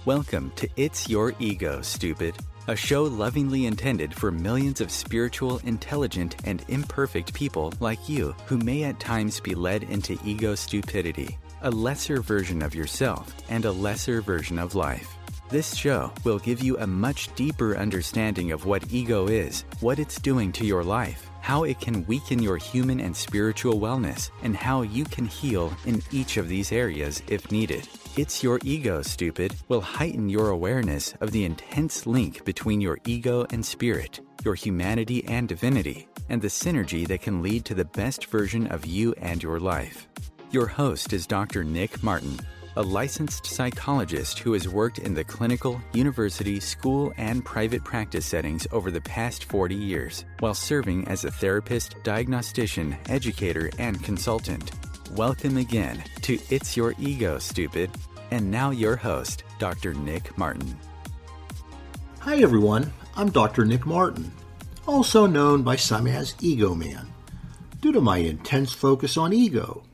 Welcome to It's Your Ego, Stupid, a show lovingly intended for millions of spiritual, intelligent, and imperfect people like you who may at times be led into ego stupidity, a lesser version of yourself and a lesser version of life. This show will give you a much deeper understanding of what ego is, what it's doing to your life, how it can weaken your human and spiritual wellness, and how you can heal in each of these areas if needed. It's Your Ego, Stupid will heighten your awareness of the intense link between your ego and spirit, your humanity and divinity, and the synergy that can lead to the best version of you and your life. Your host is Dr. Nick Martin, a licensed psychologist who has worked in the clinical, university, school, and private practice settings over the past 40 years, while serving as a therapist, diagnostician, educator, and consultant. Welcome again to It's Your Ego, Stupid. And now your host, Dr. Nick Martin. Hi everyone, I'm Dr. Nick Martin, also known by some as Ego Man, due to my intense focus on ego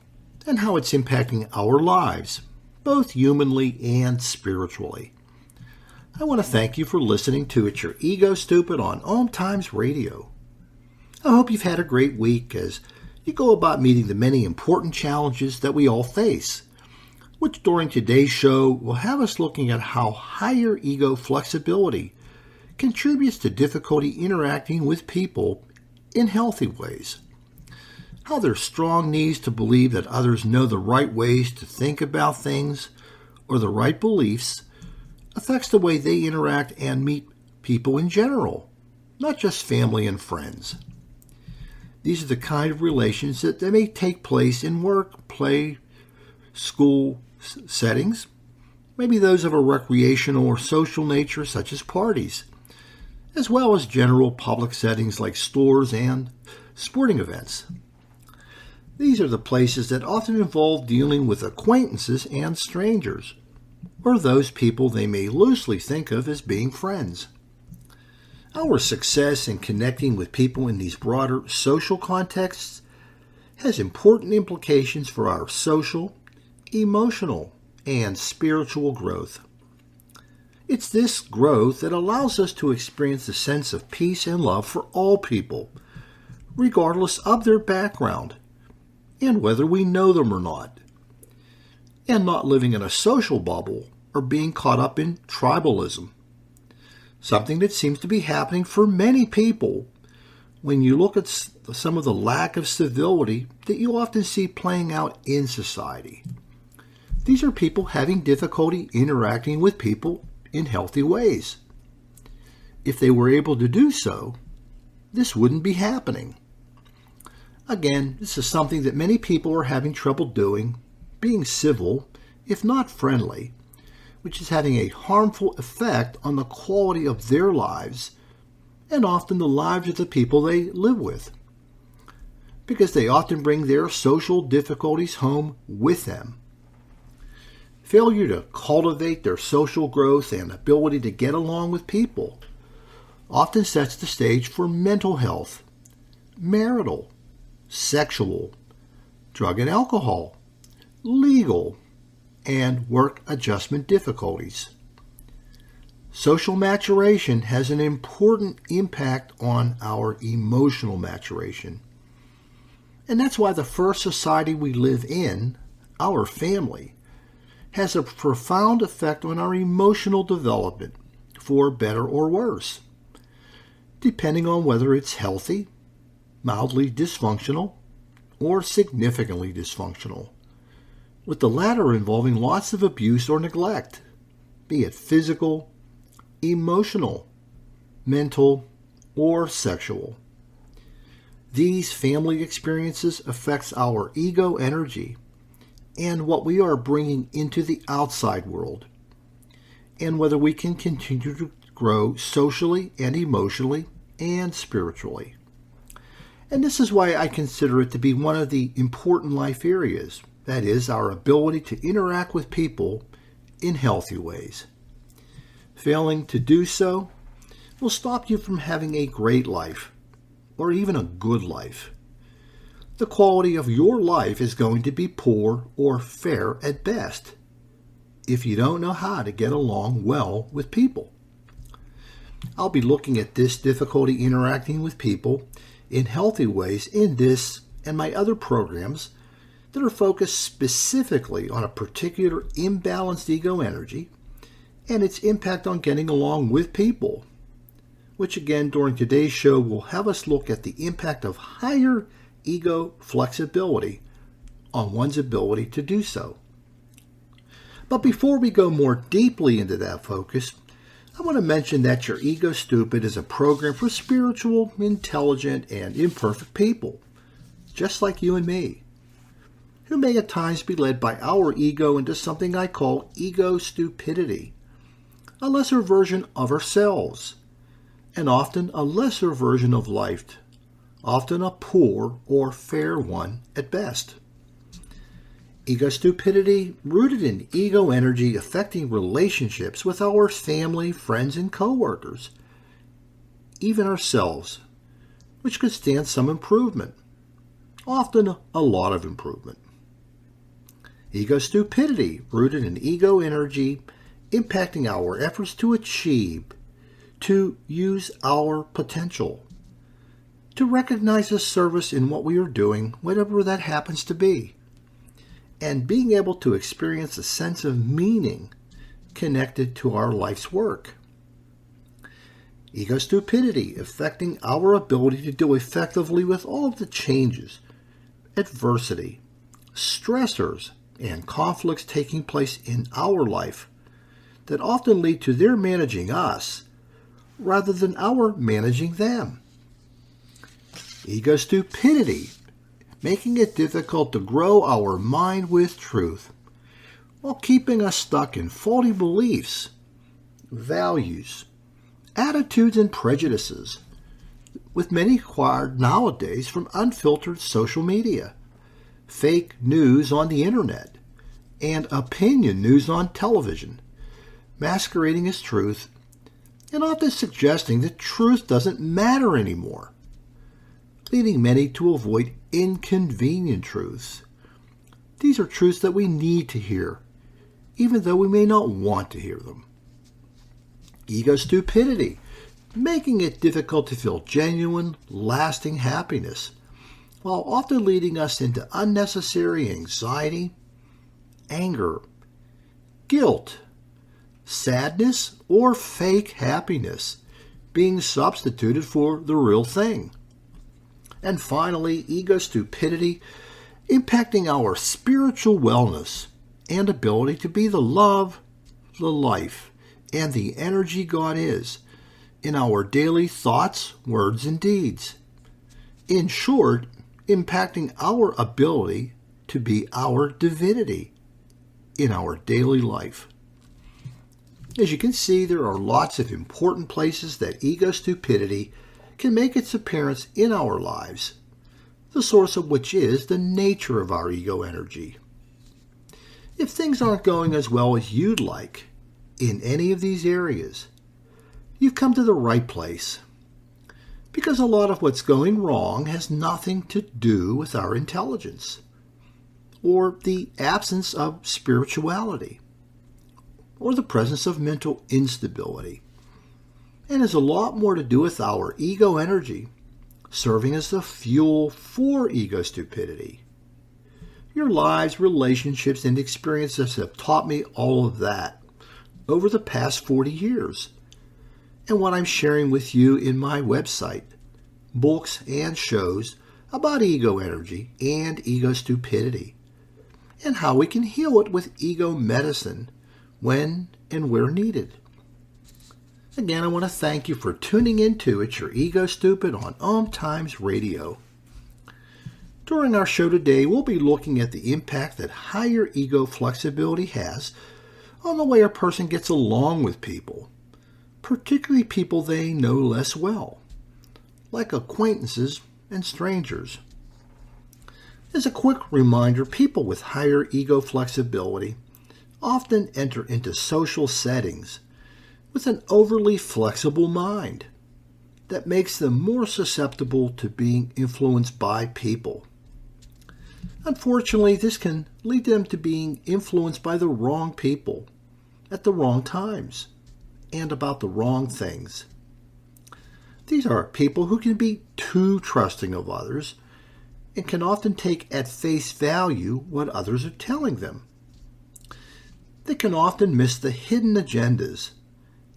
and how it's impacting our lives, both humanly and spiritually. I want to thank you for listening to It's Your Ego, Stupid on OMTimes Radio. I hope you've had a great week as you go about meeting the many important challenges that we all face, which during today's show will have us looking at how higher ego flexibility contributes to difficulty interacting with people in healthy ways, how their strong needs to believe that others know the right ways to think about things or the right beliefs affects the way they interact and meet people in general, not just family and friends. These are the kind of relations that may take place in work, play, school settings, maybe those of a recreational or social nature such as parties, as well as general public settings like stores and sporting events. These are the places that often involve dealing with acquaintances and strangers, or those people they may loosely think of as being friends. Our success in connecting with people in these broader social contexts has important implications for our social, emotional, and spiritual growth. It's this growth that allows us to experience a sense of peace and love for all people, regardless of their background, and whether we know them or not, and not living in a social bubble or being caught up in tribalism, something that seems to be happening for many people when you look at some of the lack of civility that you often see playing out in society. These are people having difficulty interacting with people in healthy ways. If they were able to do so, this wouldn't be happening. Again, this is something that many people are having trouble doing, being civil, if not friendly, which is having a harmful effect on the quality of their lives and often the lives of the people they live with, because they often bring their social difficulties home with them. Failure to cultivate their social growth and ability to get along with people often sets the stage for mental health, marital, sexual, drug and alcohol, legal, and work adjustment difficulties. Social maturation has an important impact on our emotional maturation. And that's why the first society we live in, our family, has a profound effect on our emotional development, for better or worse, depending on whether it's healthy, mildly dysfunctional, or significantly dysfunctional, with the latter involving lots of abuse or neglect, be it physical, emotional, mental, or sexual. These family experiences affects our ego energy and what we are bringing into the outside world, and whether we can continue to grow socially and emotionally and spiritually. And this is why I consider it to be one of the important life areas, that is, our ability to interact with people in healthy ways. Failing to do so will stop you from having a great life, or even a good life. The quality of your life is going to be poor or fair at best. if you don't know how to get along well with people. I'll be looking at this difficulty interacting with people in healthy ways in this and my other programs that are focused specifically on a particular imbalanced ego energy and its impact on getting along with people, which again during today's show will have us look at the impact of higher ego flexibility on one's ability to do so. But before we go more deeply into that focus, I want to mention that Your Ego Stupid is a program for spiritual, intelligent, and imperfect people, just like you and me, who may at times be led by our ego into something I call ego stupidity, a lesser version of ourselves, and often a lesser version of life, often a poor or fair one at best. Ego stupidity rooted in ego energy affecting relationships with our family, friends, and coworkers, even ourselves, which could stand some improvement, often a lot of improvement. Ego stupidity rooted in ego energy impacting our efforts to achieve, to use our potential, to recognize the service in what we are doing, whatever that happens to be, and being able to experience a sense of meaning connected to our life's work. Ego stupidity affecting our ability to deal effectively with all of the changes, adversity, stressors, and conflicts taking place in our life that often lead to their managing us rather than our managing them. Ego stupidity making it difficult to grow our mind with truth, while keeping us stuck in faulty beliefs, values, attitudes, and prejudices, with many acquired nowadays from unfiltered social media, fake news on the internet, and opinion news on television, masquerading as truth, and often suggesting that truth doesn't matter anymore, leading many to avoid inconvenient truths. These are truths that we need to hear, even though we may not want to hear them. Ego stupidity, making it difficult to feel genuine, lasting happiness, while often leading us into unnecessary anxiety, anger, guilt, sadness, or fake happiness being substituted for the real thing. And finally, ego stupidity impacting our spiritual wellness and ability to be the love, the life, and the energy God is in our daily thoughts, words, and deeds. In short, impacting our ability to be our divinity in our daily life. As you can see, there are lots of important places that ego stupidity can make its appearance in our lives, the source of which is the nature of our ego energy. If things aren't going as well as you'd like in any of these areas, you've come to the right place, because a lot of what's going wrong has nothing to do with our intelligence or the absence of spirituality or the presence of mental instability, and has a lot more to do with our ego energy serving as the fuel for ego stupidity. Your lives, relationships, and experiences have taught me all of that over the past 40 years, and what I'm sharing with you in my website, books, and shows about ego energy and ego stupidity, and how we can heal it with ego medicine when and where needed. Again, I want to thank you for tuning into It's Your Ego Stupid on OMTimes Radio. During our show today, we'll be looking at the impact that higher ego flexibility has on the way a person gets along with people, particularly people they know less well, like acquaintances and strangers. As a quick reminder, people with higher ego flexibility often enter into social settings with an overly flexible mind that makes them more susceptible to being influenced by people. Unfortunately, this can lead them to being influenced by the wrong people at the wrong times and about the wrong things. These are people who can be too trusting of others and can often take at face value what others are telling them. They can often miss the hidden agendas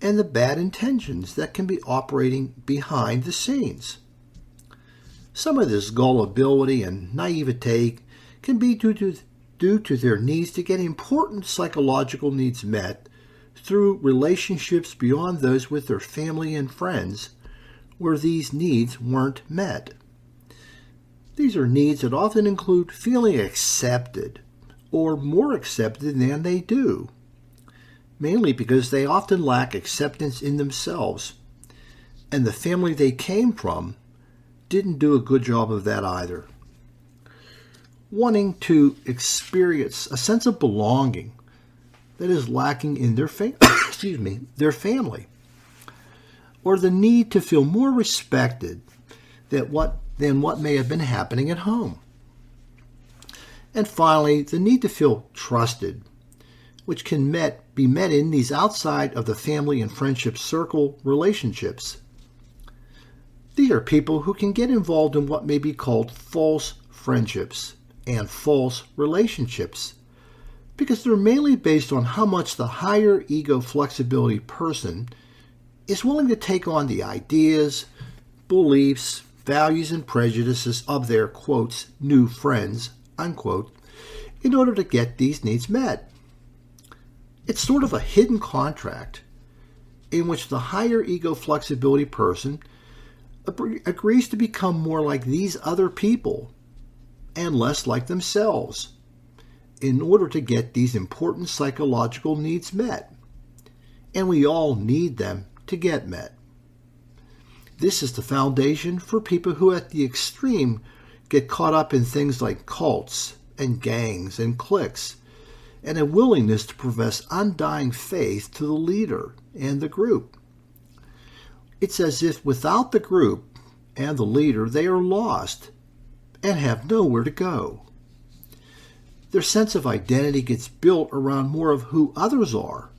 and the bad intentions that can be operating behind the scenes. Some of this gullibility and naivete can be due to their needs to get important psychological needs met through relationships beyond those with their family and friends where these needs weren't met. These are needs that often include feeling accepted or more accepted than they do, mainly because they often lack acceptance in themselves, and the family they came from didn't do a good job of that either. Wanting to experience a sense of belonging that is lacking in their their family, or the need to feel more respected than what may have been happening at home. And finally, the need to feel trusted, which can be met in these outside of the family and friendship circle relationships. These are people who can get involved in what may be called false friendships and false relationships, because they're mainly based on how much the higher ego flexibility person is willing to take on the ideas, beliefs, values, and prejudices of their, quotes, new friends, unquote, in order to get these needs met. It's sort of a hidden contract in which the higher ego flexibility person agrees to become more like these other people and less like themselves in order to get these important psychological needs met. And we all need them to get met. This is the foundation for people who at the extreme get caught up in things like cults and gangs and cliques, and a willingness to profess undying faith to the leader and the group. It's as if without the group and the leader, they are lost and have nowhere to go. Their sense of identity gets built around more of who others are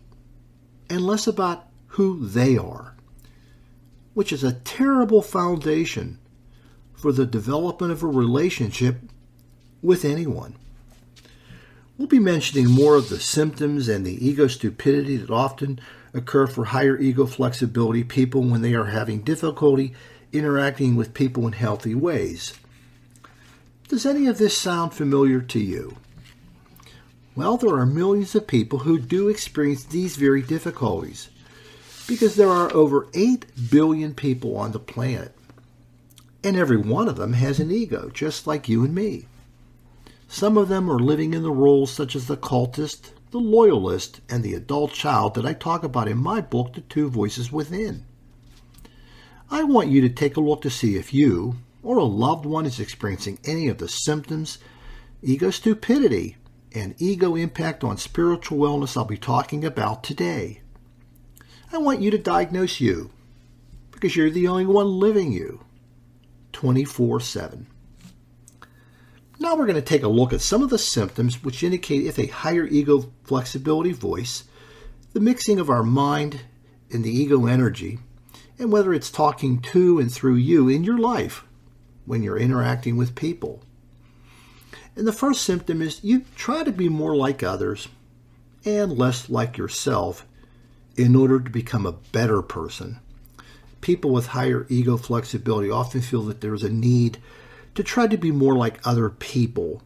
and less about who they are, which is a terrible foundation for the development of a relationship with anyone. We'll be mentioning more of the symptoms and the ego stupidity that often occur for higher ego flexibility people when they are having difficulty interacting with people in healthy ways. Does any of this sound familiar to you? Well, there are millions of people who do experience these very difficulties because there are over 8 billion people on the planet, and every one of them has an ego, just like you and me. Some of them are living in the roles such as the cultist, the loyalist, and the adult child that I talk about in my book, The Two Voices Within. I want you to take a look to see if you or a loved one is experiencing any of the symptoms, ego stupidity, and ego impact on spiritual wellness I'll be talking about today. I want you to diagnose you, because you're the only one living you, 24/7. Now we're going to take a look at some of the symptoms which indicate if a higher ego flexibility voice, the mixing of our mind and the ego energy, and whether it's talking to and through you in your life when you're interacting with people. And the first symptom is you try to be more like others and less like yourself in order to become a better person. People with higher ego flexibility often feel that there's a need to try to be more like other people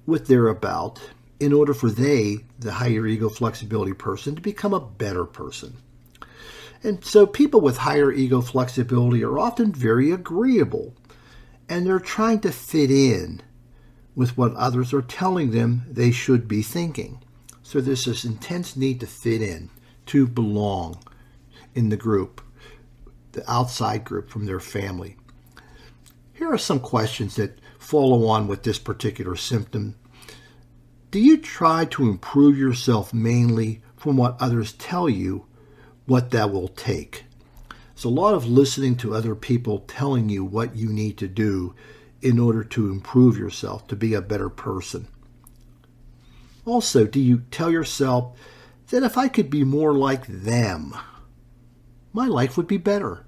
what they're about in order for the higher ego flexibility person, to become a better person. And so people with higher ego flexibility are often very agreeable, and they're trying to fit in with what others are telling them they should be thinking. So there's this intense need to fit in, to belong in the group, the outside group from their family. Here are some questions that follow on with this particular symptom. Do you try to improve yourself mainly from what others tell you what that will take? It's a lot of listening to other people telling you what you need to do in order to improve yourself, to be a better person. Also, do you tell yourself that if I could be more like them, my life would be better.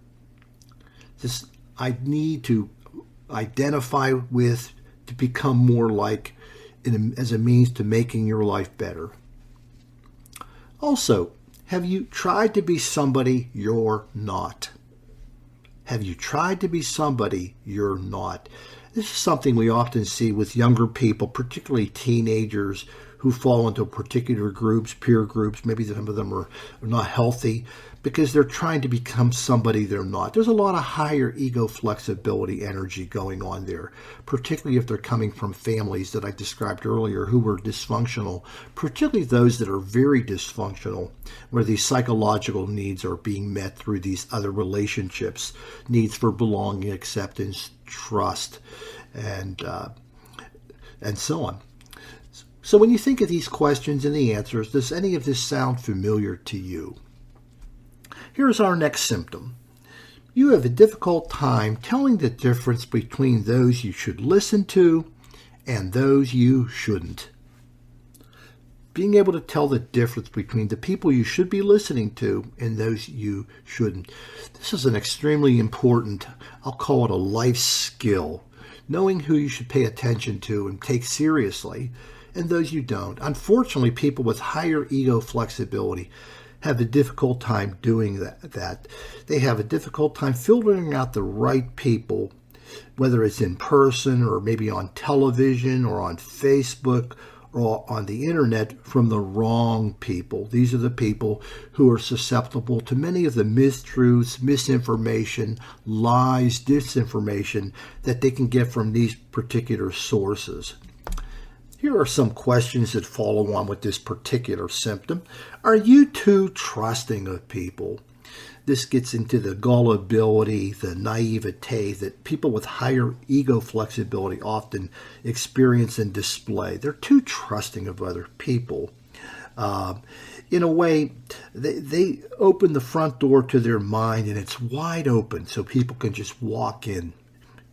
I need to identify with, to become more like, as a means to making your life better. Also, have you tried to be somebody you're not? Have you tried to be somebody you're not? This is something we often see with younger people, particularly teenagers who fall into particular groups, peer groups. Maybe some of them are not healthy because they're trying to become somebody they're not. There's a lot of higher ego flexibility energy going on there, particularly if they're coming from families that I described earlier who were dysfunctional, particularly those that are very dysfunctional, where these psychological needs are being met through these other relationships, needs for belonging, acceptance, trust, and so on. So when you think of these questions and the answers, does any of this sound familiar to you? Here's our next symptom. You have a difficult time telling the difference between those you should listen to and those you shouldn't. Being able to tell the difference between the people you should be listening to and those you shouldn't. This is an extremely important, I'll call it a life skill. Knowing who you should pay attention to and take seriously and those you don't. Unfortunately, people with higher ego flexibility have a difficult time doing that. They have a difficult time filtering out the right people, whether it's in person or maybe on television or on Facebook or on the internet, from the wrong people. These are the people who are susceptible to many of the mistruths, misinformation, lies, disinformation that they can get from these particular sources. Here are some questions that follow on with this particular symptom. Are you too trusting of people? This gets into the gullibility, the naivete that people with higher ego flexibility often experience and display. They're too trusting of other people. In a way, they open the front door to their mind and it's wide open so people can just walk in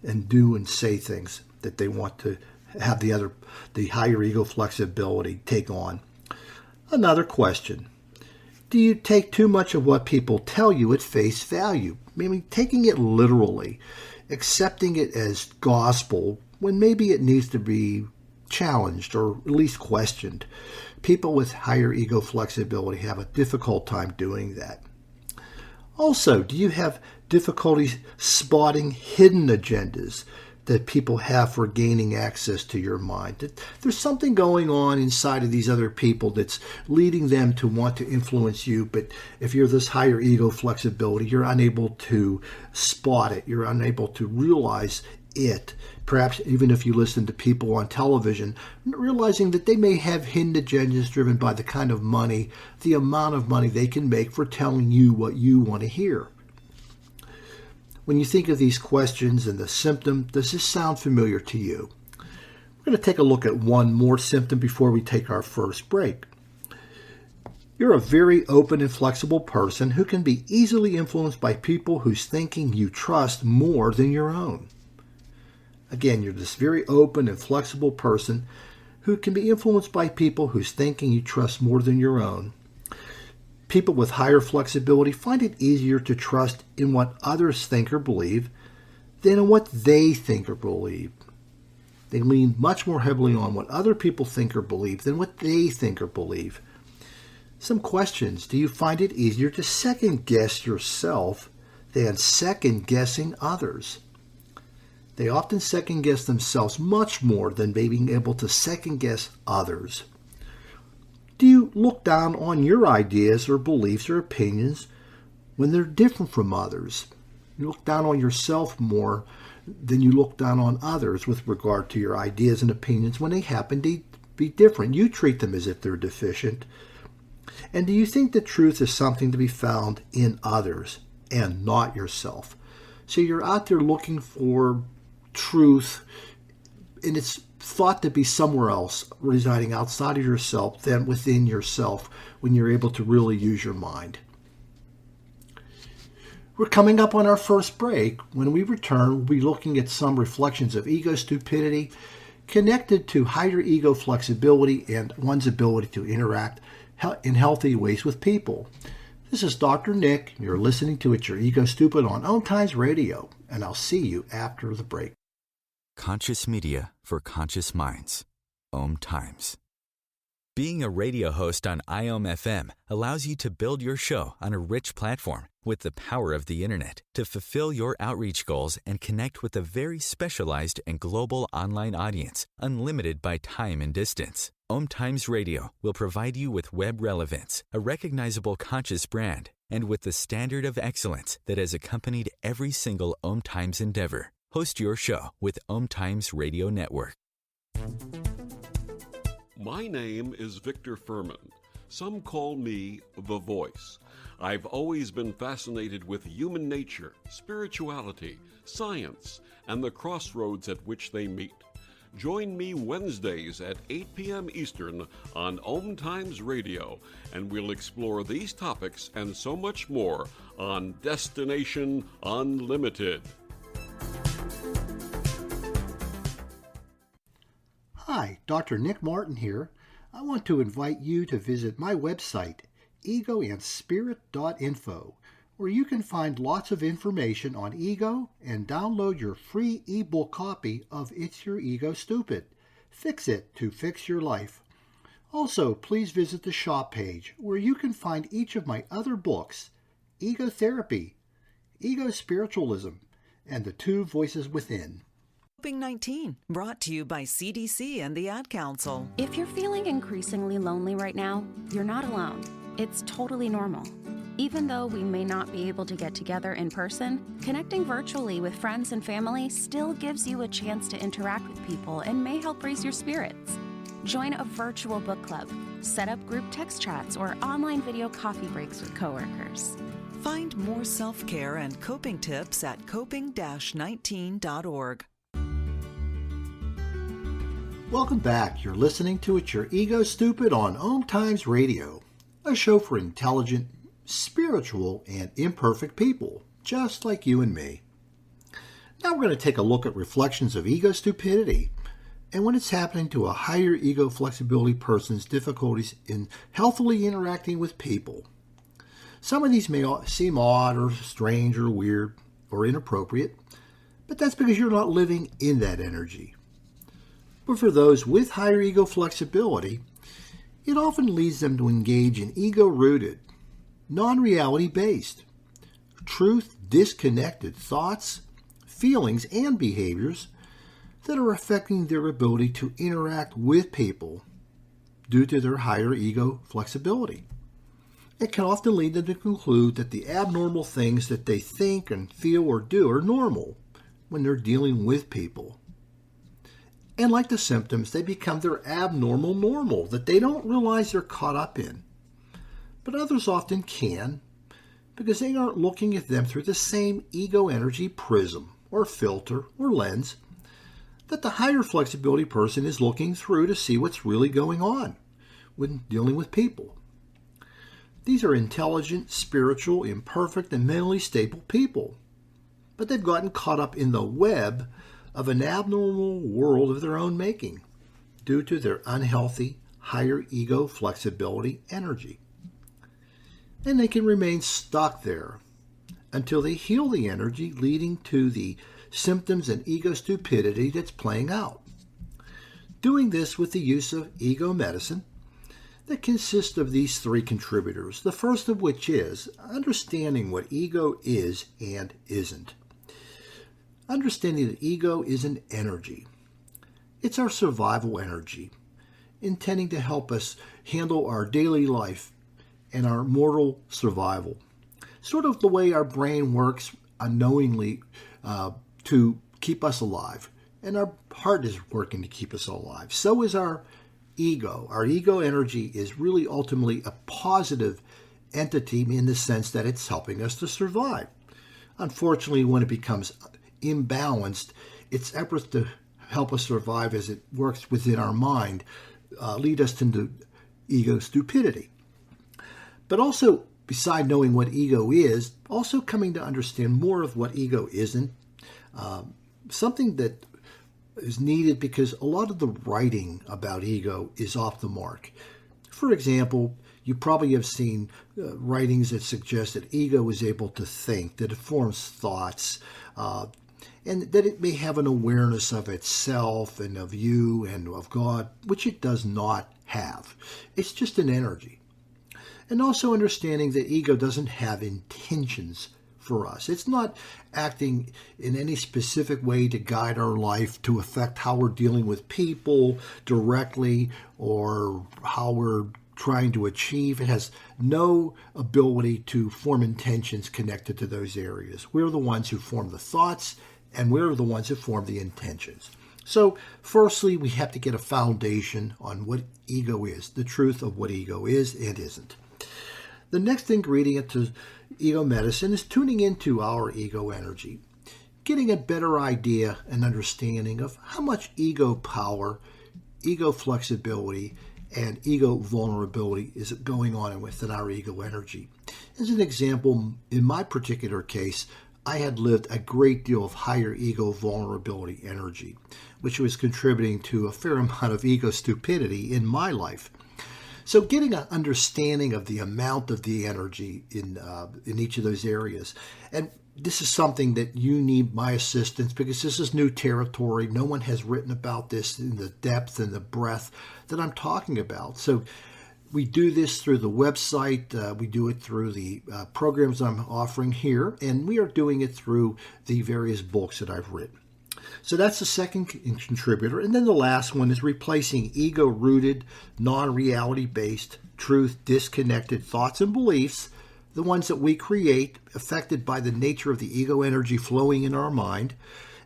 and do and say things that they want to have the higher ego flexibility take on. Another question. Do you take too much of what people tell you at face value? Maybe taking it literally, accepting it as gospel when maybe it needs to be challenged or at least questioned. People with higher ego flexibility have a difficult time doing that. Also, do you have difficulty spotting hidden agendas that people have for gaining access to your mind? There's something going on inside of these other people that's leading them to want to influence you, but if you're this higher ego flexibility, you're unable to spot it. You're unable to realize it. Perhaps even if you listen to people on television, realizing that they may have hidden agendas driven by the kind of money, the amount of money they can make for telling you what you want to hear. When you think of these questions and the symptom, does this sound familiar to you? We're going to take a look at one more symptom before we take our first break. You're a very open and flexible person who can be easily influenced by people whose thinking you trust more than your own. Again, you're this very open and flexible person who can be influenced by people whose thinking you trust more than your own. People with higher flexibility find it easier to trust in what others think or believe than in what they think or believe. They lean much more heavily on what other people think or believe than what they think or believe. Some questions. Do you find it easier to second guess yourself than second guessing others? They often second guess themselves much more than being able to second guess others. Do you look down on your ideas or beliefs or opinions when they're different from others? You look down on yourself more than you look down on others with regard to your ideas and opinions when they happen to be different. You treat them as if they're deficient. And do you think the truth is something to be found in others and not yourself? So you're out there looking for truth, and it's thought to be somewhere else, residing outside of yourself than within yourself when you're able to really use your mind. We're coming up on our first break. When we return, we'll be looking at some reflections of ego stupidity connected to higher ego flexibility and one's ability to interact in healthy ways with people. This is Dr. Nick. You're listening to It's Your Ego Stupid on OMTimes Radio, and I'll see you after the break. Conscious media for conscious minds. OMTimes. Being a radio host on IOM-FM allows you to build your show on a rich platform with the power of the internet to fulfill your outreach goals and connect with a very specialized and global online audience, unlimited by time and distance. OMTimes Radio will provide you with web relevance, a recognizable conscious brand, and with the standard of excellence that has accompanied every single OMTimes endeavor. Host your show with OMTimes Radio Network. My name is Victor Furman. Some call me The Voice. I've always been fascinated with human nature, spirituality, science, and the crossroads at which they meet. Join me Wednesdays at 8 p.m. Eastern on OMTimes Radio, and we'll explore these topics and so much more on Destination Unlimited. Hi, Dr. Nick Martin here. I want to invite you to visit my website, egoandspirit.info, where you can find lots of information on ego and download your free ebook copy of It's Your Ego Stupid. Fix it to fix your life. Also, please visit the shop page where you can find each of my other books, Ego Therapy, Ego Spiritualism, and The Two Voices Within. COVID-19, brought to you by CDC and the Ad Council. If you're feeling increasingly lonely right now, you're not alone. It's totally normal. Even though we may not be able to get together in person, connecting virtually with friends and family still gives you a chance to interact with people and may help raise your spirits. Join a virtual book club, set up group text chats, or online video coffee breaks with coworkers. Find more self-care and coping tips at coping-19.org. Welcome back. You're listening to It's Your Ego Stupid on OMTimes Radio, a show for intelligent, spiritual, and imperfect people, just like you and me. Now we're going to take a look at reflections of ego stupidity and when it's happening to a higher ego flexibility person's difficulties in healthily interacting with people. Some of these may seem odd or strange or weird or inappropriate, but that's because you're not living in that energy. But for those with higher ego flexibility, it often leads them to engage in ego-rooted, non-reality-based, truth-disconnected thoughts, feelings, and behaviors that are affecting their ability to interact with people due to their higher ego flexibility. It can often lead them to conclude that the abnormal things that they think and feel or do are normal when they're dealing with people. And like the symptoms, they become their abnormal normal that they don't realize they're caught up in. But others often can, because they aren't looking at them through the same ego energy prism or filter or lens that the higher flexibility person is looking through to see what's really going on when dealing with people. These are intelligent, spiritual, imperfect, and mentally stable people, but they've gotten caught up in the web of an abnormal world of their own making due to their unhealthy, higher ego flexibility energy. And they can remain stuck there until they heal the energy, leading to the symptoms and ego stupidity that's playing out. Doing this with the use of ego medicine that consists of these three contributors, the first of which is understanding what ego is and isn't. Understanding that ego is an energy. It's our survival energy, intending to help us handle our daily life and our mortal survival. Sort of the way our brain works unknowingly to keep us alive, and our heart is working to keep us alive. So is our ego. Our ego energy is really ultimately a positive entity in the sense that it's helping us to survive. Unfortunately, when it becomes imbalanced, its efforts to help us survive as it works within our mind lead us into ego stupidity. But also, beside knowing what ego is, also coming to understand more of what ego isn't, something that is needed because a lot of the writing about ego is off the mark. For example, You probably have seen writings that suggest that ego is able to think, that it forms thoughts, and that it may have an awareness of itself and of you and of God, which it does not have. It's just an energy. And also understanding that ego doesn't have intentions for us. It's not acting in any specific way to guide our life to affect how we're dealing with people directly or how we're trying to achieve. It has no ability to form intentions connected to those areas. We're the ones who form the thoughts, and we're the ones who form the intentions. So, firstly, we have to get a foundation on what ego is, the truth of what ego is and isn't. The next ingredient to ego medicine is tuning into our ego energy, getting a better idea and understanding of how much ego power, ego flexibility, and ego vulnerability is going on within our ego energy. As an example, in my particular case, I had lived a great deal of higher ego vulnerability energy, which was contributing to a fair amount of ego stupidity in my life. So getting an understanding of the amount of the energy in each of those areas. And this is something that you need my assistance because this is new territory. No one has written about this in the depth and the breadth that I'm talking about. So we do this through the website. We do it through the programs I'm offering here. And we are doing it through the various books that I've written. So that's the second contributor. And then the last one is replacing ego-rooted, non-reality-based, truth-disconnected thoughts and beliefs, the ones that we create, affected by the nature of the ego energy flowing in our mind,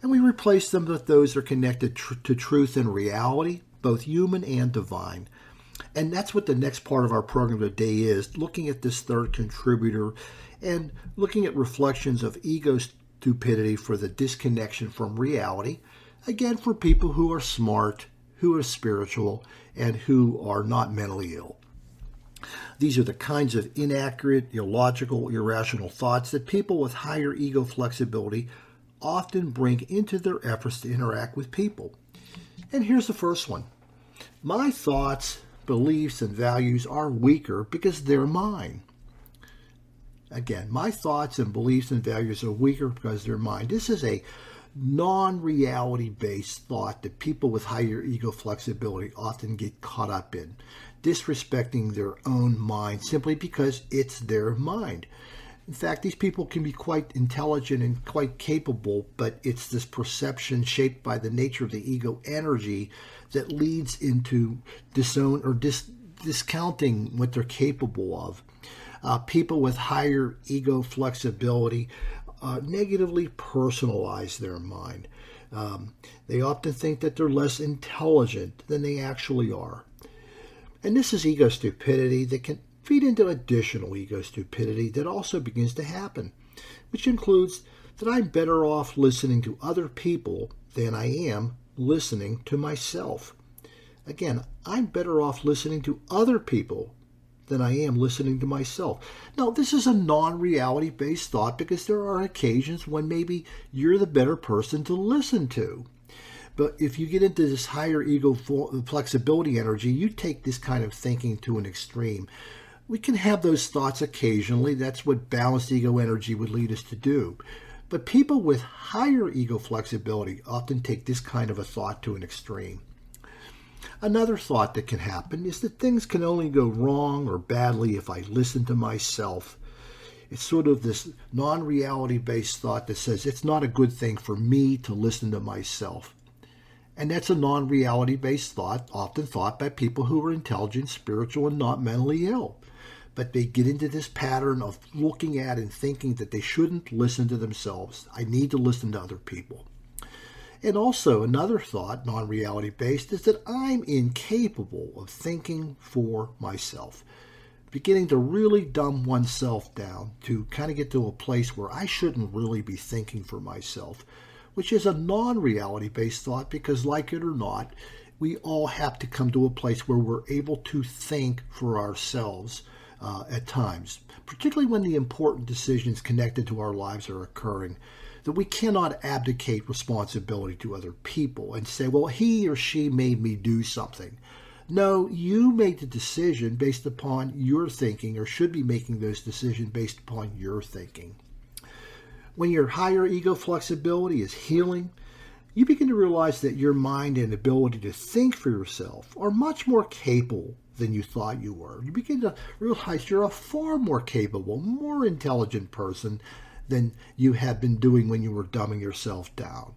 and we replace them with those that are connected to truth and reality, both human and divine. And that's what the next part of our program today is, looking at this third contributor and looking at reflections of ego stupidity for the disconnection from reality, again for people who are smart, who are spiritual, and who are not mentally ill. These are the kinds of inaccurate, illogical, irrational thoughts that people with higher ego flexibility often bring into their efforts to interact with people. And here's the first one. My thoughts, beliefs, and values are weaker because they're mine. Again, my thoughts and beliefs and values are weaker because they're mine. This is a non-reality-based thought that people with higher ego flexibility often get caught up in, disrespecting their own mind simply because it's their mind. In fact, these people can be quite intelligent and quite capable, but it's this perception shaped by the nature of the ego energy that leads into discounting what they're capable of. People with higher ego flexibility negatively personalize their mind. They often think that they're less intelligent than they actually are. And this is ego stupidity that can feed into additional ego stupidity that also begins to happen, which includes that I'm better off listening to other people than I am listening to myself. Again, I'm better off listening to other people than I am listening to myself. Now, this is a non-reality-based thought because there are occasions when maybe you're the better person to listen to. But if you get into this higher ego flexibility energy, you take this kind of thinking to an extreme. We can have those thoughts occasionally. That's what balanced ego energy would lead us to do. But people with higher ego flexibility often take this kind of a thought to an extreme. Another thought that can happen is that things can only go wrong or badly if I listen to myself. It's sort of this non-reality-based thought that says it's not a good thing for me to listen to myself. And that's a non-reality-based thought, often thought by people who are intelligent, spiritual, and not mentally ill. But they get into this pattern of looking at and thinking that they shouldn't listen to themselves. I need to listen to other people. And also another thought, non-reality based, is that I'm incapable of thinking for myself. Beginning to really dumb oneself down to kind of get to a place where I shouldn't really be thinking for myself, which is a non-reality based thought because, like it or not, we all have to come to a place where we're able to think for ourselves at times, particularly when the important decisions connected to our lives are occurring. That we cannot abdicate responsibility to other people and say, well, he or she made me do something. No, you made the decision based upon your thinking, or should be making those decisions based upon your thinking. When your higher ego flexibility is healing, you begin to realize that your mind and ability to think for yourself are much more capable than you thought you were. You begin to realize you're a far more capable, more intelligent person than you have been doing when you were dumbing yourself down.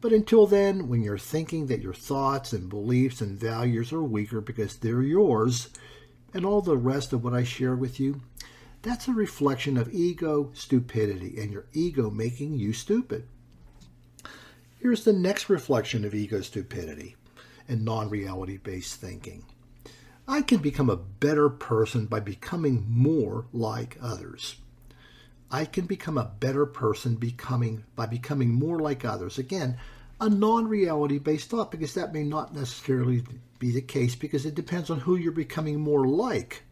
But until then, when you're thinking that your thoughts and beliefs and values are weaker because they're yours, and all the rest of what I shared with you, that's a reflection of ego stupidity and your ego making you stupid. Here's the next reflection of ego stupidity and non-reality based thinking. I can become a better person by becoming more like others. I can become a better person by becoming more like others. Again, a non-reality based thought, because that may not necessarily be the case, because it depends on who you're becoming more like.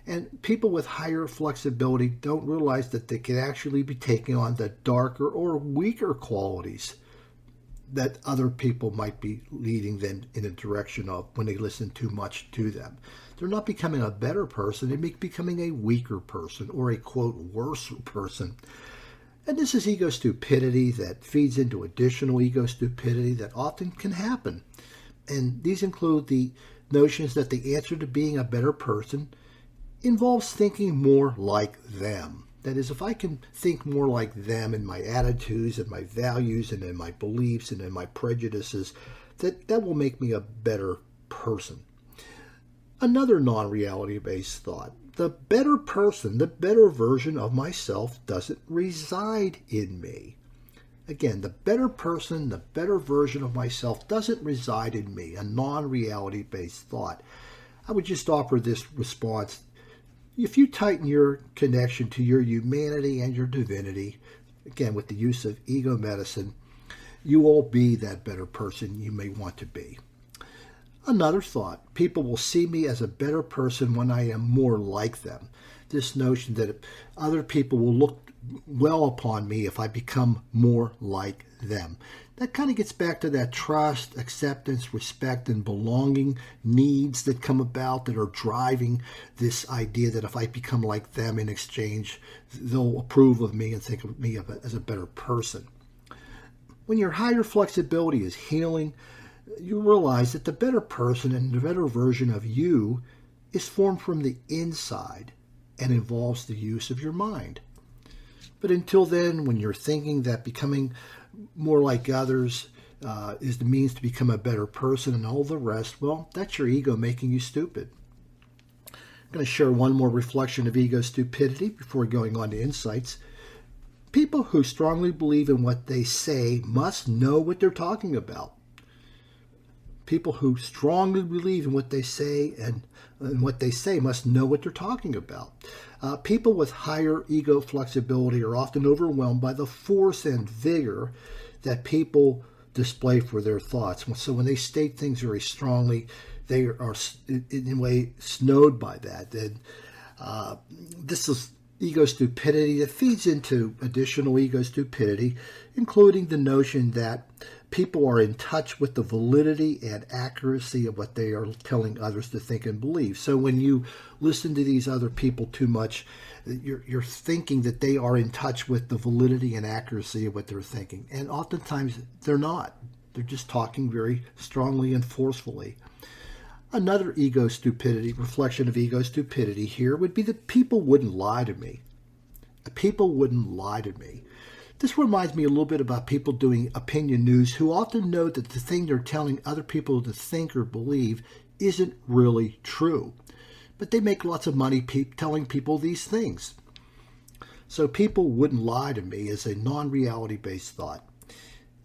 And people with higher flexibility don't realize that they can actually be taking on the darker or weaker qualities that other people might be leading them in a direction of when they listen too much to them. They're not becoming a better person, they're becoming a weaker person, or a, quote, worse person. And this is ego stupidity that feeds into additional ego stupidity that often can happen. And these include the notions that the answer to being a better person involves thinking more like them. That is, if I can think more like them in my attitudes and my values and in my beliefs and in my prejudices, that will make me a better person. Another non-reality based thought: the better person, the better version of myself doesn't reside in me. Again, the better person, the better version of myself doesn't reside in me, a non-reality based thought. I would just offer this response. If you tighten your connection to your humanity and your divinity, again, with the use of ego medicine, you will be that better person you may want to be. Another thought: people will see me as a better person when I am more like them. This notion that other people will look well upon me if I become more like them. That kind of gets back to that trust, acceptance, respect, and belonging needs that come about that are driving this idea that if I become like them in exchange, they'll approve of me and think of me as a better person. When your higher flexibility is healing, you realize that the better person and the better version of you is formed from the inside and involves the use of your mind. But until then, when you're thinking that becoming more like others is the means to become a better person and all the rest, well, that's your ego making you stupid. I'm going to share one more reflection of ego stupidity before going on to insights. People who strongly believe in what they say must know what they're talking about. People who strongly believe in what they say and what they say must know what they're talking about. People with higher ego flexibility are often overwhelmed by the force and vigor that people display for their thoughts. So when they state things very strongly, they are in a way snowed by that. And this is ego stupidity that feeds into additional ego stupidity, including the notion that people are in touch with the validity and accuracy of what they are telling others to think and believe. So when you listen to these other people too much, you're thinking that they are in touch with the validity and accuracy of what they're thinking. And oftentimes they're not. They're just talking very strongly and forcefully. Another ego stupidity, reflection of ego stupidity here would be that people wouldn't lie to me. People wouldn't lie to me. This reminds me a little bit about people doing opinion news who often know that the thing they're telling other people to think or believe isn't really true. But they make lots of money telling people these things. So people wouldn't lie to me is a non-reality based thought.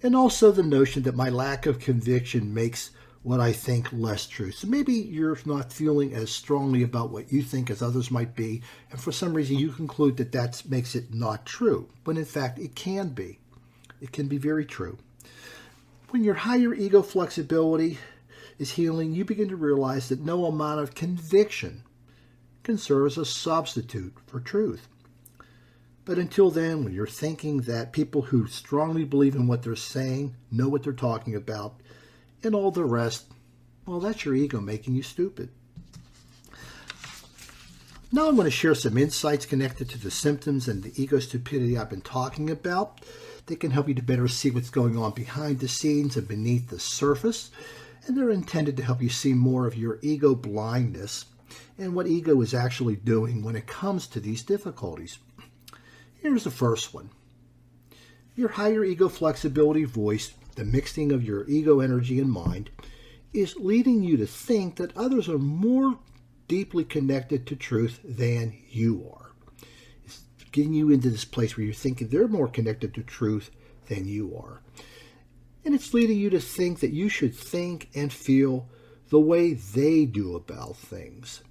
And also the notion that my lack of conviction makes what I think less true. So maybe you're not feeling as strongly about what you think as others might be, and for some reason you conclude that that makes it not true, when in fact it can be. It can be very true. When your higher ego flexibility is healing, you begin to realize that no amount of conviction can serve as a substitute for truth. But until then, when you're thinking that people who strongly believe in what they're saying know what they're talking about, and all the rest, Well, that's your ego making you stupid. Now I'm going to share some insights connected to the symptoms and the ego stupidity I've been talking about. They can help you to better see what's going on behind the scenes and beneath the surface. And they're intended to help you see more of your ego blindness and what ego is actually doing when it comes to these difficulties. Here's the first one. Your higher ego flexibility voice, the mixing of your ego energy and mind, is leading you to think that others are more deeply connected to truth than you are. It's getting you into this place where you're thinking they're more connected to truth than you are. And it's leading you to think that you should think and feel the way they do about things.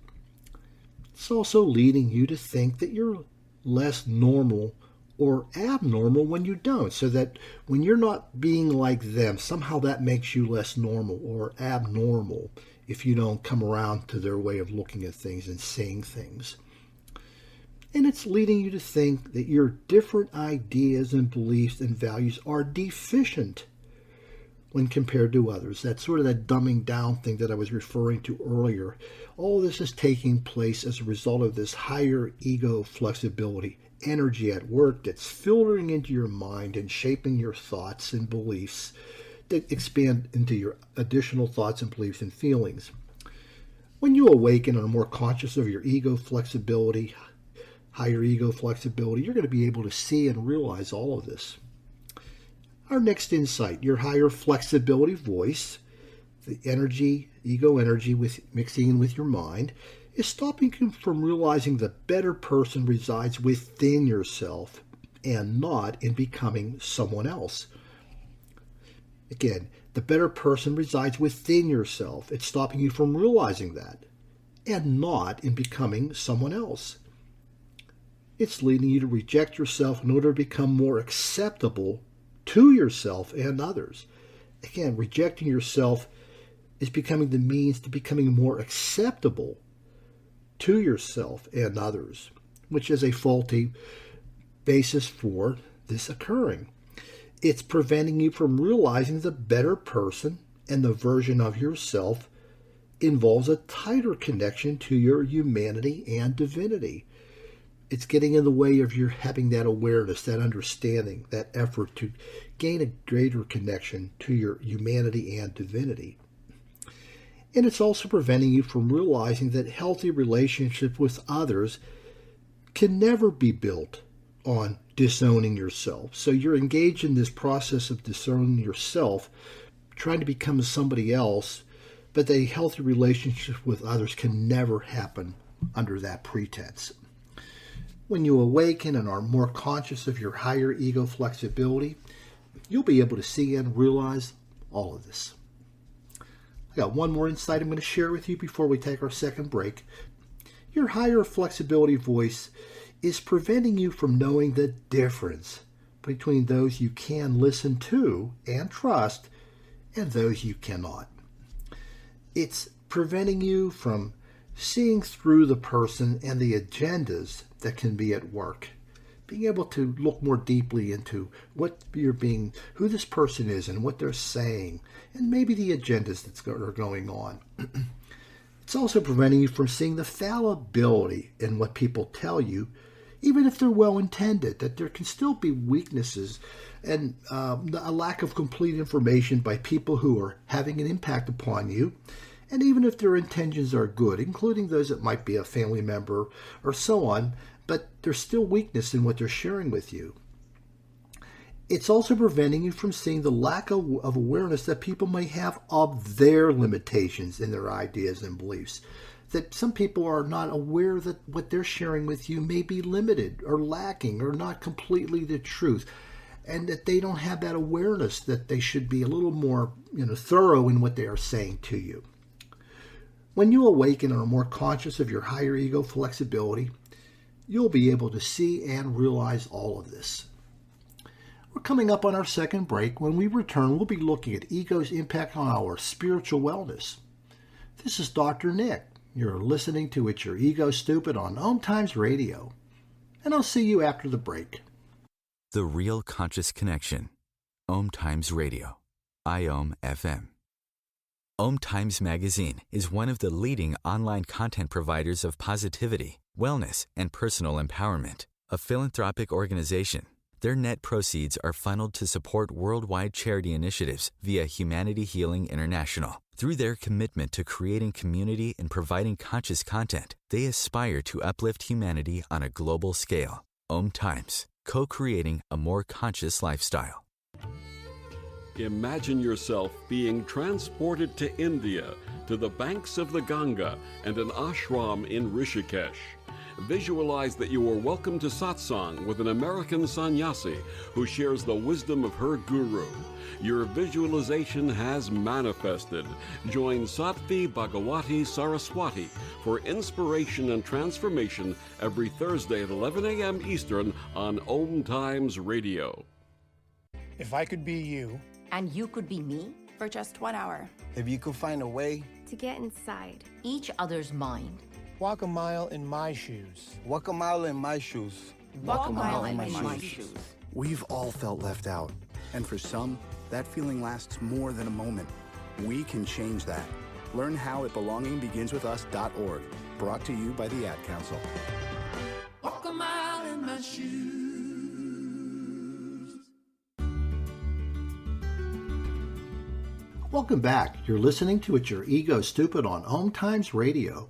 It's also leading you to think that you're less normal or abnormal when you don't, so that when you're not being like them, somehow that makes you less normal or abnormal if you don't come around to their way of looking at things and saying things. And it's leading you to think that your different ideas and beliefs and values are deficient when compared to others. That's sort of that dumbing down thing that I was referring to earlier. All this is taking place as a result of this higher ego flexibility energy at work that's filtering into your mind and shaping your thoughts and beliefs that expand into your additional thoughts and beliefs and feelings. When you awaken and are more conscious of your ego flexibility, higher ego flexibility, you're going to be able to see and realize all of this. Our next insight, your higher flexibility voice, the energy, ego energy with mixing with your mind, is stopping you from realizing the better person resides within yourself and not in becoming someone else. Again, the better person resides within yourself. It's stopping you from realizing that and not in becoming someone else. It's leading you to reject yourself in order to become more acceptable to yourself and others. Again, rejecting yourself is becoming the means to becoming more acceptable to yourself and others, which is a faulty basis for this occurring. It's preventing you from realizing the better person and the version of yourself involves a tighter connection to your humanity and divinity. It's getting in the way of your having that awareness, that understanding, that effort to gain a greater connection to your humanity and divinity. And it's also preventing you from realizing that healthy relationships with others can never be built on disowning yourself. So you're engaged in this process of disowning yourself, trying to become somebody else, but a healthy relationship with others can never happen under that pretense. When you awaken and are more conscious of your higher ego flexibility, you'll be able to see and realize all of this. I got one more insight I'm going to share with you before we take our second break. Your higher flexibility voice is preventing you from knowing the difference between those you can listen to and trust and those you cannot. It's preventing you from seeing through the person and the agendas that can be at work. Being able to look more deeply into who this person is and what they're saying, and maybe the agendas that are going on. It's also preventing you from seeing the fallibility in what people tell you, even if they're well-intended, that there can still be weaknesses and a lack of complete information by people who are having an impact upon you. And even if their intentions are good, including those that might be a family member or so on, but there's still weakness in what they're sharing with you. It's also preventing you from seeing the lack of awareness that people may have of their limitations in their ideas and beliefs. That some people are not aware that what they're sharing with you may be limited or lacking or not completely the truth. And that they don't have that awareness that they should be a little more thorough in what they are saying to you. When you awaken and are more conscious of your higher ego flexibility, you'll be able to see and realize all of this. We're coming up on our second break. When we return, we'll be looking at ego's impact on our spiritual wellness. This is Dr. Nick. You're listening to It's Your Ego Stupid on OMTimes Radio. And I'll see you after the break. The Real Conscious Connection. OMTimes Radio. IOM FM. OMTimes Magazine is one of the leading online content providers of positivity, wellness, and personal empowerment. A philanthropic organization, their net proceeds are funneled to support worldwide charity initiatives via Humanity Healing International. Through their commitment to creating community and providing conscious content, they aspire to uplift humanity on a global scale. OMTimes, co-creating a more conscious lifestyle. Imagine yourself being transported to India, to the banks of the Ganga and an ashram in Rishikesh. Visualize that you are welcome to satsang with an American sannyasi who shares the wisdom of her guru. Your visualization has manifested. Join Sattvi Bhagawati Saraswati for inspiration and transformation every Thursday at 11 a.m. Eastern on OMTimes Radio. If I could be you, and you could be me, for just 1 hour. If you could find a way to get inside each other's mind. Walk a mile in my shoes. Walk a mile in my shoes. Walk a mile in my shoes. We've all felt left out. And for some, that feeling lasts more than a moment. We can change that. Learn how at belongingbeginswithus.org. Brought to you by the Ad Council. Walk a mile in my shoes. Welcome back. You're listening to It's Your Ego Stupid on OMTimes Radio,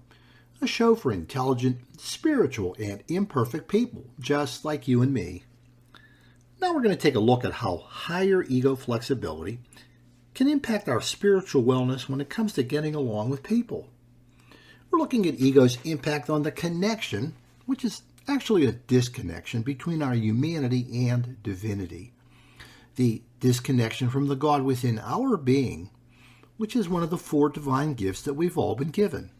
a show for intelligent, spiritual, and imperfect people, just like you and me. Now we're going to take a look at how higher ego flexibility can impact our spiritual wellness when it comes to getting along with people. We're looking at ego's impact on the connection, which is actually a disconnection between our humanity and divinity. The disconnection from the God within our being, which is one of the 4 divine gifts that we've all been given.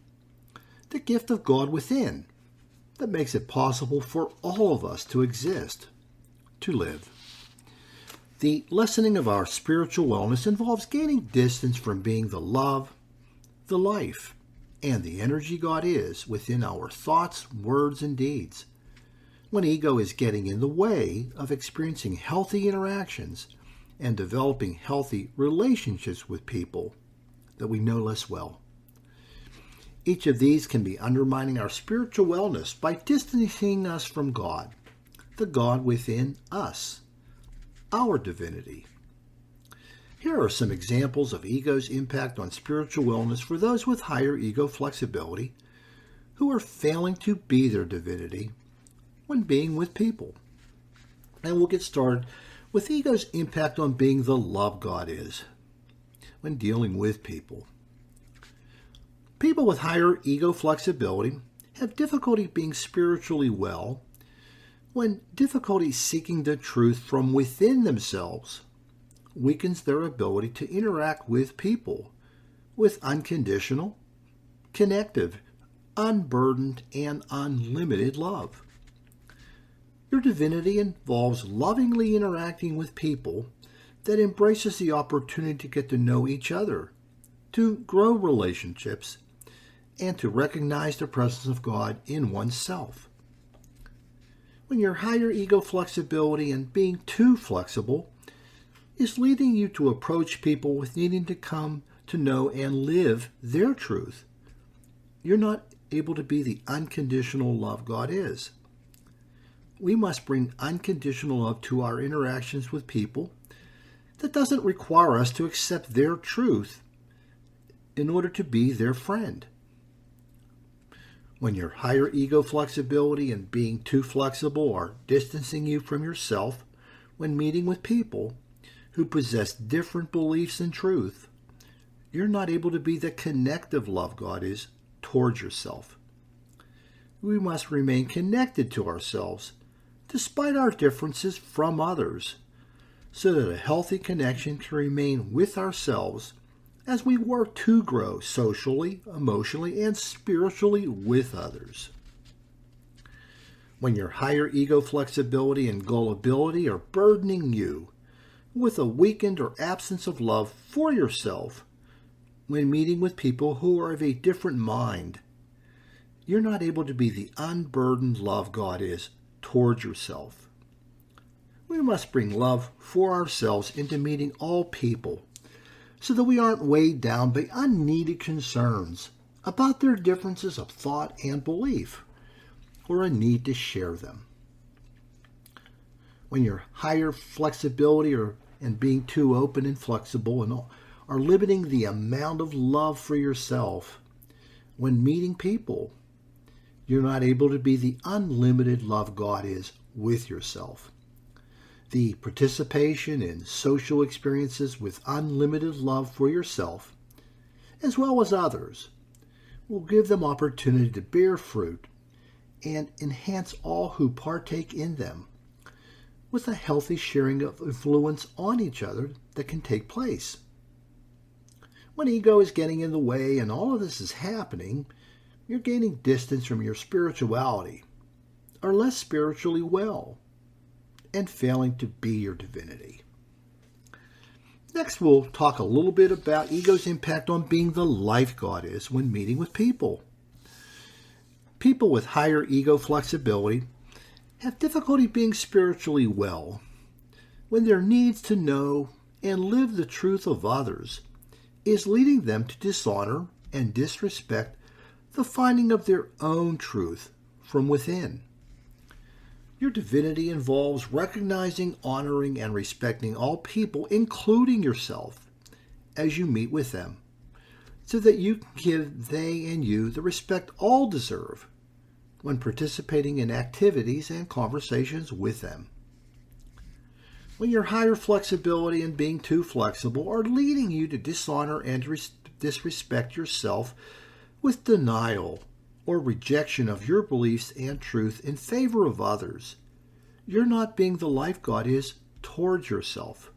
The gift of God within, that makes it possible for all of us to exist, to live. The lessening of our spiritual wellness involves gaining distance from being the love, the life, and the energy God is within our thoughts, words, and deeds. When ego is getting in the way of experiencing healthy interactions and developing healthy relationships with people that we know less well. Each of these can be undermining our spiritual wellness by distancing us from God, the God within us, our divinity. Here are some examples of ego's impact on spiritual wellness for those with higher ego flexibility who are failing to be their divinity when being with people. And we'll get started with ego's impact on being the love God is when dealing with people. People with higher ego flexibility have difficulty being spiritually well when difficulty seeking the truth from within themselves weakens their ability to interact with people with unconditional, connective, unburdened, and unlimited love. Your divinity involves lovingly interacting with people that embraces the opportunity to get to know each other, to grow relationships, and to recognize the presence of God in oneself. When your higher ego flexibility and being too flexible is leading you to approach people with needing to come to know and live their truth, you're not able to be the unconditional love God is. We must bring unconditional love to our interactions with people. That doesn't require us to accept their truth in order to be their friend. When your higher ego flexibility and being too flexible are distancing you from yourself when meeting with people who possess different beliefs and truth, you're not able to be the connective love God is towards yourself. We must remain connected to ourselves despite our differences from others, so that a healthy connection can remain with ourselves as we work to grow socially, emotionally, and spiritually with others. When your higher ego flexibility and gullibility are burdening you with a weakened or absence of love for yourself when meeting with people who are of a different mind, you're not able to be the unburdened love God is towards yourself. We must bring love for ourselves into meeting all people so that we aren't weighed down by unneeded concerns about their differences of thought and belief, or a need to share them. When your higher flexibility and being too open and flexible and are limiting the amount of love for yourself when meeting people, you're not able to be the unlimited love God is with yourself. The participation in social experiences with unlimited love for yourself, as well as others, will give them opportunity to bear fruit and enhance all who partake in them with a healthy sharing of influence on each other that can take place. When ego is getting in the way and all of this is happening, you're gaining distance from your spirituality, are less spiritually well, and failing to be your divinity. Next, we'll talk a little bit about ego's impact on being the life God is when meeting with people. People with higher ego flexibility have difficulty being spiritually well when their needs to know and live the truth of others is leading them to dishonor and disrespect the finding of their own truth from within. Your divinity involves recognizing, honoring, and respecting all people, including yourself, as you meet with them, so that you can give they and you the respect all deserve when participating in activities and conversations with them. When your higher flexibility and being too flexible are leading you to dishonor and disrespect yourself with denial or rejection of your beliefs and truth in favor of others, you're not being the life God is towards yourself.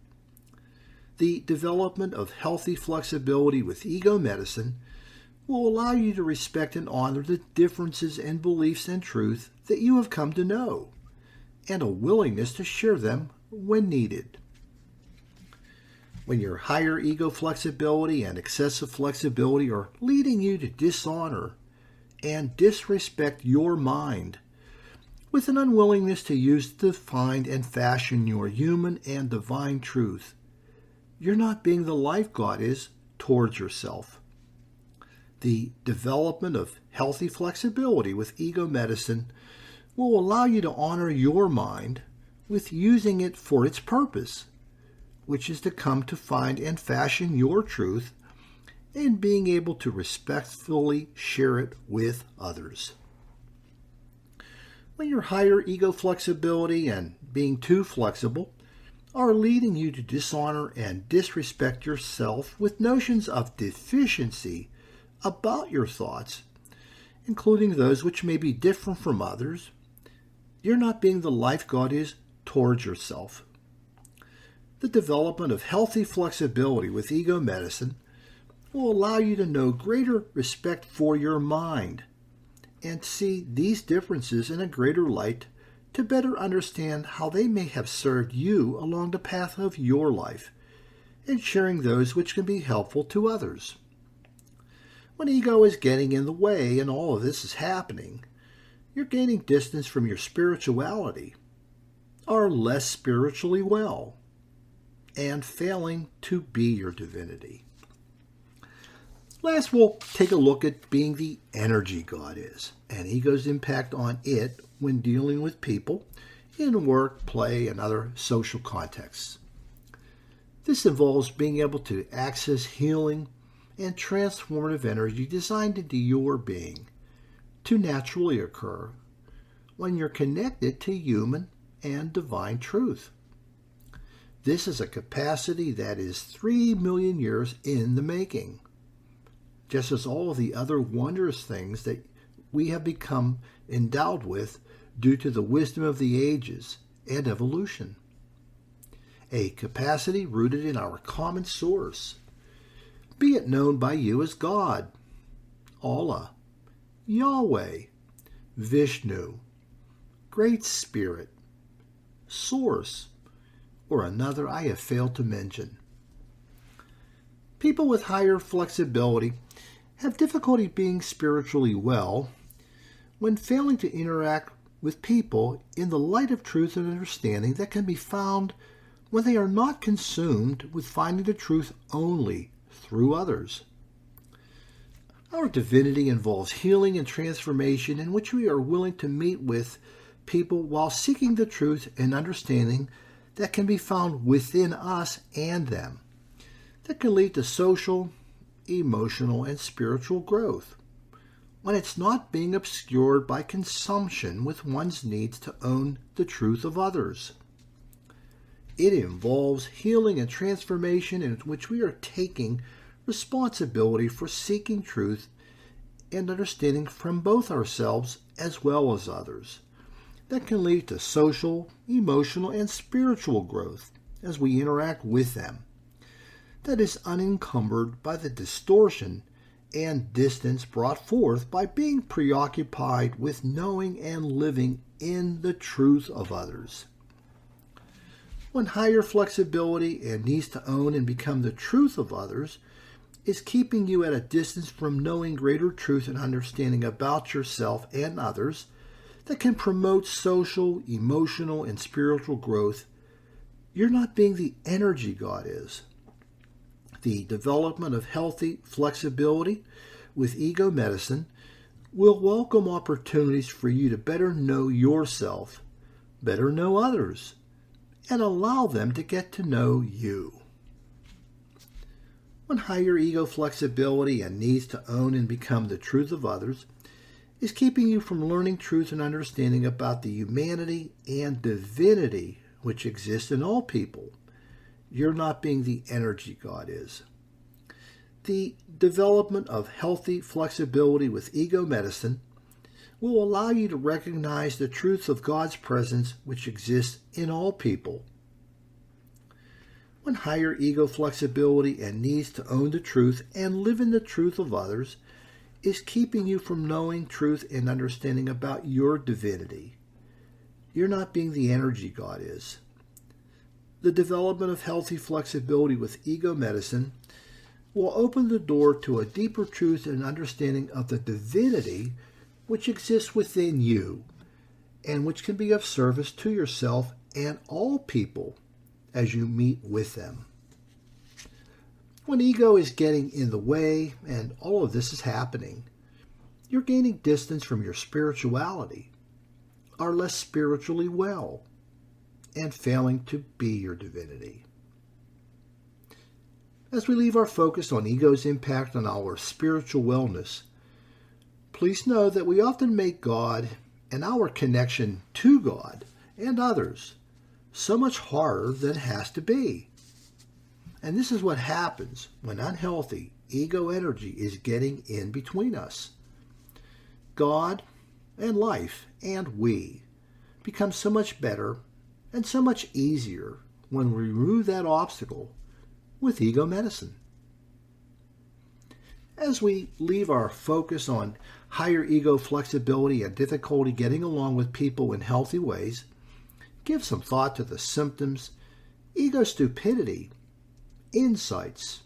The development of healthy flexibility with ego medicine will allow you to respect and honor the differences in beliefs and truth that you have come to know, and a willingness to share them when needed. When your higher ego flexibility and excessive flexibility are leading you to dishonor and disrespect your mind, with an unwillingness to use, define, and fashion your human and divine truth, you're not being the life God is towards yourself. The development of healthy flexibility with ego medicine will allow you to honor your mind with using it for its purpose, which is to come to find and fashion your truth and being able to respectfully share it with others. When your higher ego flexibility and being too flexible are leading you to dishonor and disrespect yourself with notions of deficiency about your thoughts, including those which may be different from others, you're not being the life God is towards yourself. The development of healthy flexibility with ego medicine will allow you to know greater respect for your mind and see these differences in a greater light to better understand how they may have served you along the path of your life and sharing those which can be helpful to others. When ego is getting in the way and all of this is happening, you're gaining distance from your spirituality, are less spiritually well, and failing to be your divinity. Last, we'll take a look at being the energy God is, and ego's impact on it when dealing with people in work, play, and other social contexts. This involves being able to access healing and transformative energy designed into your being to naturally occur when you're connected to human and divine truth. This is a capacity that is 3 million years in the making, just as all of the other wondrous things that we have become endowed with due to the wisdom of the ages and evolution. A capacity rooted in our common source, be it known by you as God, Allah, Yahweh, Vishnu, Great Spirit, Source, or another I have failed to mention. People with higher flexibility have difficulty being spiritually well when failing to interact with people in the light of truth and understanding that can be found when they are not consumed with finding the truth only through others. Our divinity involves healing and transformation in which we are willing to meet with people while seeking the truth and understanding that can be found within us and them, that can lead to social, emotional, and spiritual growth, when it's not being obscured by consumption with one's needs to own the truth of others. It involves healing and transformation in which we are taking responsibility for seeking truth and understanding from both ourselves as well as others, that can lead to social, emotional, and spiritual growth as we interact with them, that is unencumbered by the distortion and distance brought forth by being preoccupied with knowing and living in the truth of others. When higher flexibility and needs to own and become the truth of others is keeping you at a distance from knowing greater truth and understanding about yourself and others that can promote social, emotional, and spiritual growth, you're not being the energy God is. The development of healthy flexibility with ego medicine will welcome opportunities for you to better know yourself, better know others, and allow them to get to know you. When higher ego flexibility and needs to own and become the truth of others is keeping you from learning truth and understanding about the humanity and divinity which exists in all people, you're not being the energy God is. The development of healthy flexibility with ego medicine will allow you to recognize the truth of God's presence which exists in all people. When higher ego flexibility and needs to own the truth and live in the truth of others is keeping you from knowing truth and understanding about your divinity, you're not being the energy God is. The development of healthy flexibility with ego medicine will open the door to a deeper truth and understanding of the divinity which exists within you and which can be of service to yourself and all people as you meet with them. When ego is getting in the way and all of this is happening, you're gaining distance from your spirituality, are less spiritually well, and failing to be your divinity. As we leave our focus on ego's impact on our spiritual wellness, please know that we often make God and our connection to God and others so much harder than it has to be. And this is what happens when unhealthy ego energy is getting in between us. God and life and we become so much better and so much easier when we remove that obstacle with ego medicine. As we leave our focus on higher ego flexibility and difficulty getting along with people in healthy ways, give some thought to the symptoms, ego stupidity, insights,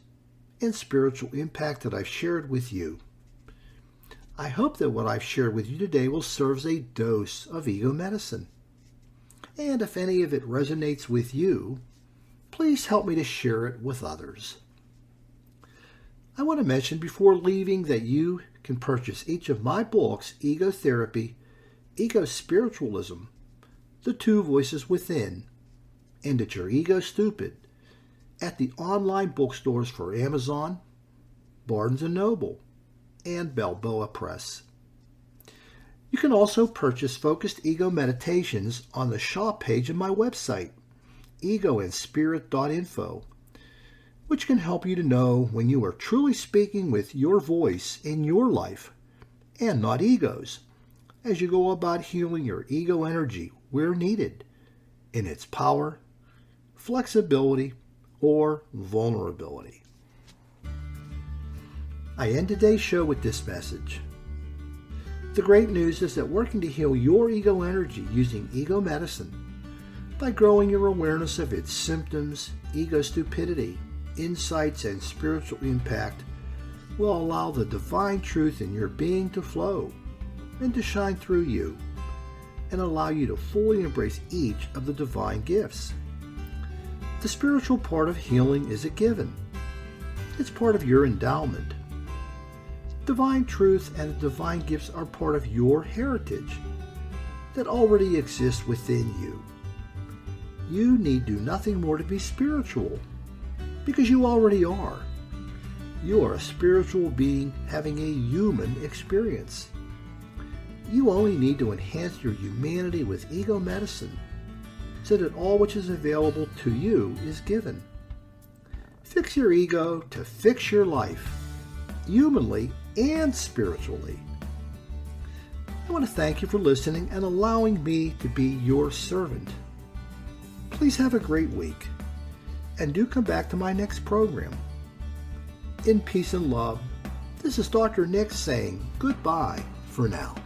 and spiritual impact that I've shared with you. I hope that what I've shared with you today will serve as a dose of ego medicine. And if any of it resonates with you, please help me to share it with others. I want to mention before leaving that you can purchase each of my books, Ego Therapy, Ego Spiritualism, The Two Voices Within, and It's Your Ego Stupid, at the online bookstores for Amazon, Barnes & Noble, and Balboa Press. You can also purchase Focused Ego Meditations on the shop page of my website, egoandspirit.info, which can help you to know when you are truly speaking with your voice in your life and not ego's, as you go about healing your ego energy where needed, in its power, flexibility, or vulnerability. I end today's show with this message. The great news is that working to heal your ego energy using ego medicine, by growing your awareness of its symptoms, ego stupidity, insights, and spiritual impact, will allow the divine truth in your being to flow and to shine through you, and allow you to fully embrace each of the divine gifts. The spiritual part of healing is a given. It's part of your endowment. Divine truth and the divine gifts are part of your heritage that already exists within you. You need do nothing more to be spiritual, because you already are. You are a spiritual being having a human experience. You only need to enhance your humanity with ego medicine, so that all which is available to you is given. Fix your ego to fix your life, humanly and spiritually. I want to thank you for listening and allowing me to be your servant. Please have a great week, and do come back to my next program. In peace and love, this is Dr. Nick saying goodbye for now.